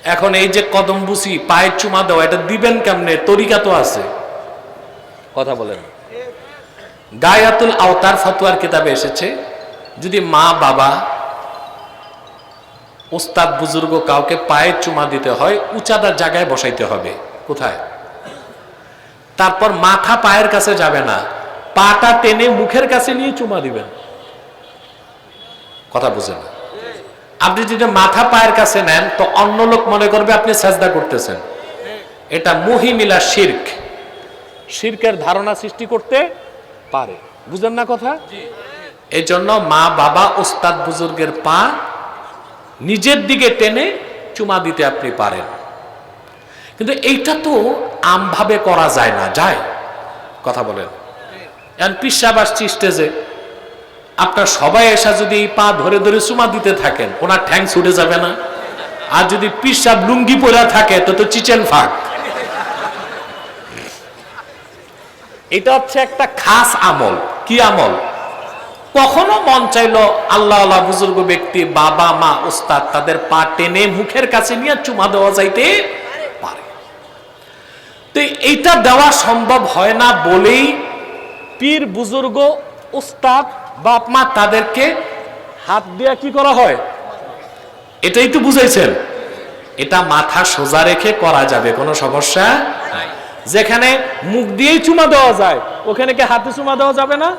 এখন এই যে কদম বুসি পায়ে চুমা দেওয়া, এটা দিবেন কেমনে? তরিকা তো আছে, কথা বলেন। গায়াতুল আওতার ফতোয়ার কিতাবে এসেছে, যদি মা বাবা ওস্তাদ বুজুর্গ কাউকে পায়ে চুমা দিতে হয়, উঁচাদার জায়গায় বসাইতে হবে। কোথায়? তারপর মাথা পায়ের কাছে যাবে না, পাটা টেনে মুখের কাছে নিয়ে চুমা দিবেন। কথা বুঝেন না? আপনি যদি মাথা পায়ের কাছে নেন তো অন্য লোক মনে করবে আপনি সাজদা করতেছেন। এটা মুহিমিলা শিরক, শিরকের ধারণা সৃষ্টি করতে পারে। বুঝেন না কথা? এই জন্য মা বাবা ওস্তাদ বুজুর্গের পা নিজের দিকে টেনে চুমা দিতে আপনি পারেন, কিন্তু এইটা তো আমভাবে করা যায় না। যায়? কথা বলেন। এখন পিসাব আসছে স্টেজে, আপনার সবাই এসা যদি এই পা ধরে ধরে চুমা দিতে থাকেন, ওনার ঠ্যাং ছুটে যাবে না? আর যদি পিসাব লুঙ্গি পরা থাকে তো তো চিচেন ফাঁক। এটা হচ্ছে একটা খাস আমল। কি আমল? কখনো মন চাইলো আল্লাহ আল্লাহ বুজুর্গ ব্যক্তি, বাবা মা ওস্তাদ, তাদের পা টেনে মুখের কাছে নিয়ে চুমা দেওয়া যাইতে পারে। তো এইটা দেওয়া সম্ভব হয় না বলেই পীর বুজুর্গ ওস্তাদ বাপ মা তাদেরকে হাত দিয়ে কি করা হয়? এটাই তো বুঝাইছেন। এটা মাথা সোজা রেখে করা যাবে, কোনো সমস্যা নাই। যেখানে মুখ দিয়েই চুমা দেওয়া যায় ওখানে কি হাতে চুমা দেওয়া যাবে না?